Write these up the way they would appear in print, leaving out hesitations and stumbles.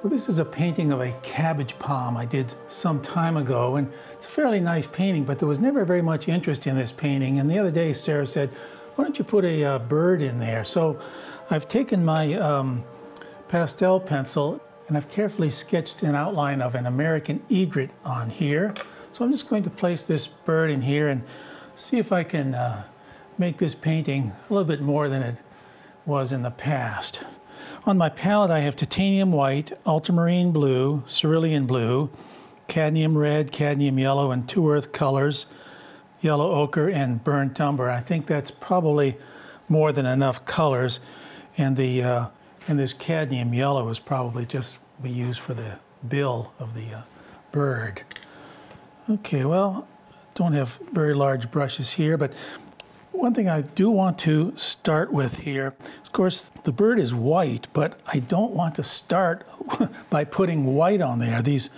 So this is a painting of a cabbage palm I did some time ago, and it's a fairly nice painting, but there was never very much interest in this painting. And the other day Sarah said, why don't you put a bird in there? So I've taken my pastel pencil and I've carefully sketched an outline of an American egret on here. So I'm just going to place this bird in here and see if I can make this painting a little bit more than it was in the past. On my palette I have titanium white, ultramarine blue, cerulean blue, cadmium red, cadmium yellow, and 2 earth colors, yellow ochre, and burnt umber. I think that's probably more than enough colors, and this cadmium yellow is probably just be used for the bill of the bird. Okay, well, don't have very large brushes here, but one thing I do want to start with here, of course, the bird is white, but I don't want to start by putting white on there. These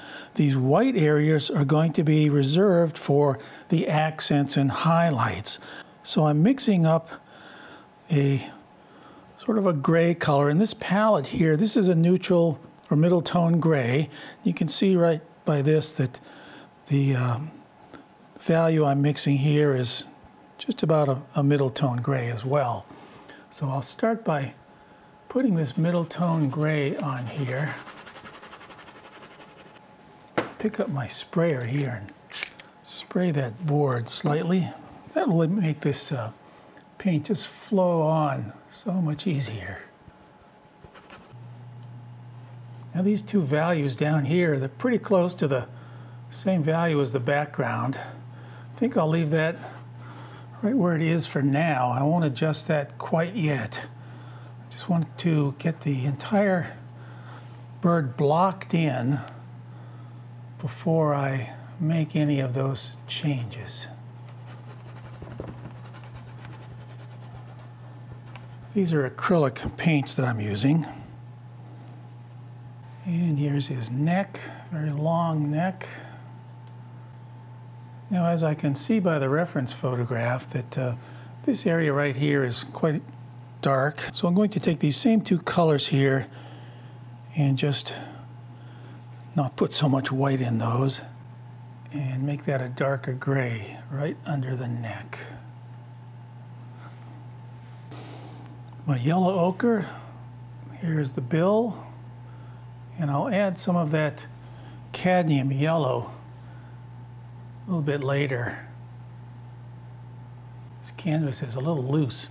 white areas are going to be reserved for the accents and highlights. So I'm mixing up a sort of a gray color. In this palette here, this is a neutral or middle tone gray. You can see right by this that the value I'm mixing here is just about a middle tone gray as well. So I'll start by putting this middle tone gray on here. Pick up my sprayer here and spray that board slightly. That will make this paint just flow on so much easier. Now these two values down here, they're pretty close to the same value as the background. I think I'll leave that right where it is for now. I won't adjust that quite yet. I just want to get the entire bird blocked in before I make any of those changes. These are acrylic paints that I'm using. And here's his neck, very long neck. Now, as I can see by the reference photograph, that this area right here is quite dark. So I'm going to take these same two colors here and just not put so much white in those and make that a darker gray right under the neck. My yellow ochre, here's the bill, and I'll add some of that cadmium yellow a little bit later. This canvas is a little loose.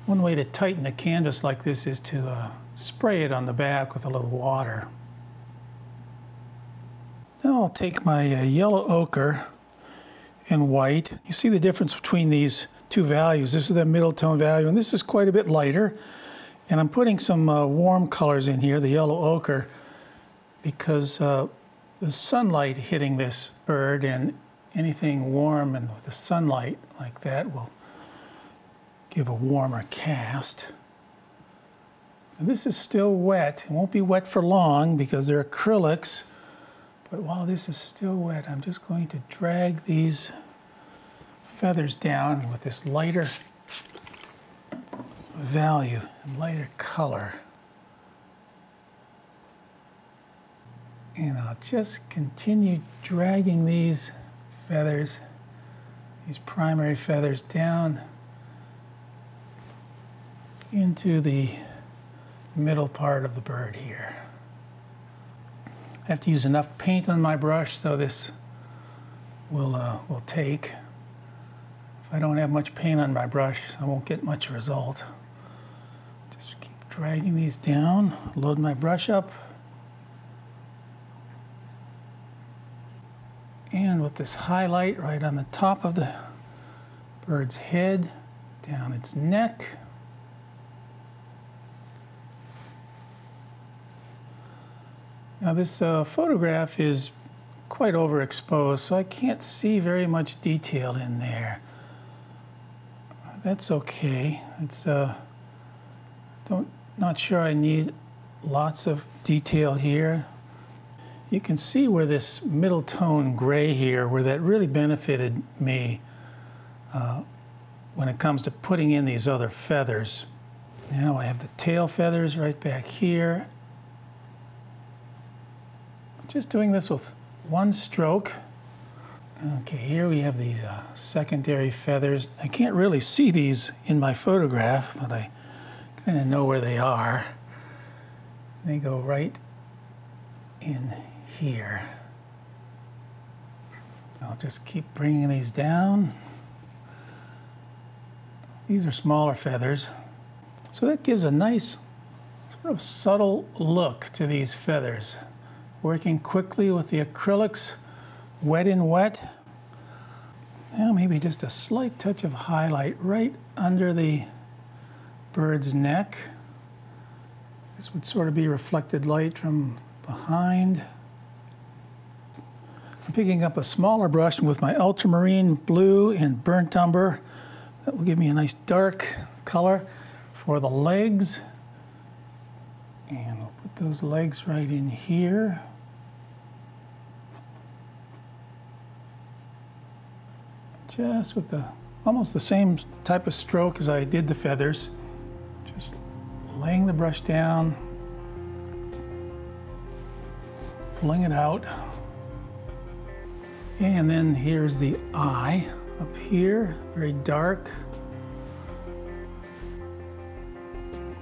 One way to tighten a canvas like this is to spray it on the back with a little water. Now I'll take my yellow ochre and white. You see the difference between these two values. This is the middle tone value, and this is quite a bit lighter. And I'm putting some warm colors in here, the yellow ochre, because the sunlight hitting this bird, and anything warm and with the sunlight like that will give a warmer cast. And this is still wet. It won't be wet for long because they're acrylics, but while this is still wet, I'm just going to drag these feathers down with this lighter value and lighter color. And I'll just continue dragging these feathers, these primary feathers, down into the middle part of the bird here. I have to use enough paint on my brush so this will take. If I don't have much paint on my brush, I won't get much result. Just keep dragging these down, load my brush up. And with this highlight right on the top of the bird's head, down its neck. Now this photograph is quite overexposed, so I can't see very much detail in there. That's okay. It's not sure I need lots of detail here. You can see where this middle tone gray here, where that really benefited me when it comes to putting in these other feathers. Now I have the tail feathers right back here, just doing this with one stroke. Okay, here we have these secondary feathers. I can't really see these in my photograph, but I kind of know where they are. They go right in here. I'll just keep bringing these down. These are smaller feathers. So that gives a nice sort of subtle look to these feathers. Working quickly with the acrylics, wet in wet. Now maybe just a slight touch of highlight right under the bird's neck. This would sort of be reflected light from behind. I'm picking up a smaller brush with my ultramarine blue and burnt umber. That will give me a nice dark color for the legs. And we'll put those legs right in here. Just with almost the same type of stroke as I did the feathers. Just laying the brush down, pulling it out. And then here's the eye up here, very dark.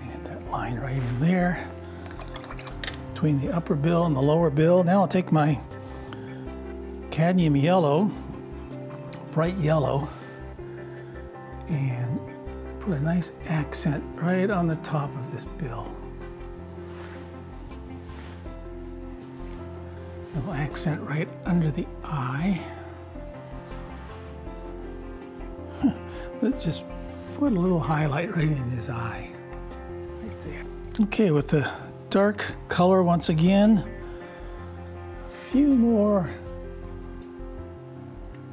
And that line right in there between the upper bill and the lower bill. Now I'll take my cadmium yellow, bright yellow, and put a nice accent right on the top of this bill. A little accent right under the eye. Let's just put a little highlight right in his eye, right there. Okay, with the dark color once again, a few more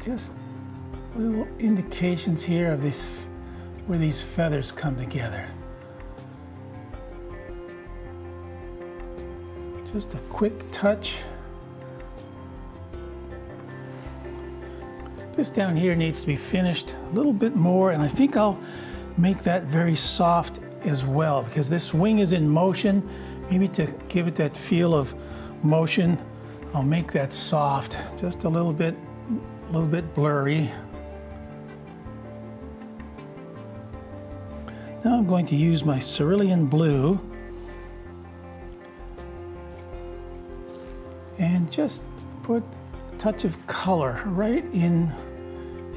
just little indications here of this, where these feathers come together. Just a quick touch. This down here needs to be finished a little bit more, and I think I'll make that very soft as well, because this wing is in motion. Maybe to give it that feel of motion, I'll make that soft, just a little bit blurry. Now I'm going to use my cerulean blue and just put a touch of color right in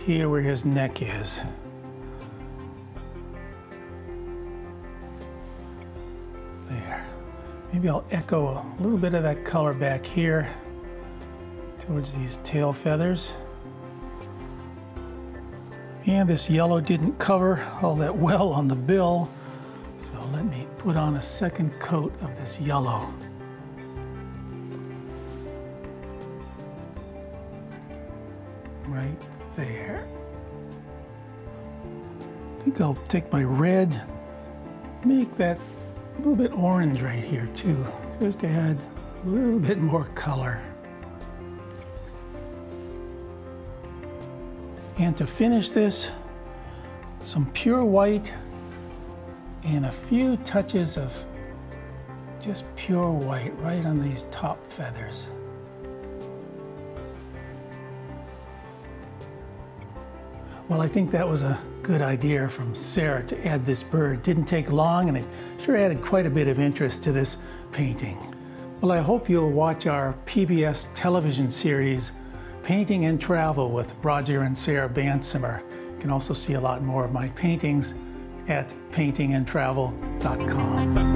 here where his neck is. There. Maybe I'll echo a little bit of that color back here towards these tail feathers. And this yellow didn't cover all that well on the bill, so let me put on a second coat of this yellow. Right there. I think I'll take my red, make that a little bit orange right here too, just to add a little bit more color. And to finish this, some pure white and a few touches of just pure white right on these top feathers. Well, I think that was a good idea from Sarah to add this bird. Didn't take long, and it sure added quite a bit of interest to this painting. Well, I hope you'll watch our PBS television series, Painting and Travel with Roger and Sarah Bansemer. You can also see a lot more of my paintings at paintingandtravel.com.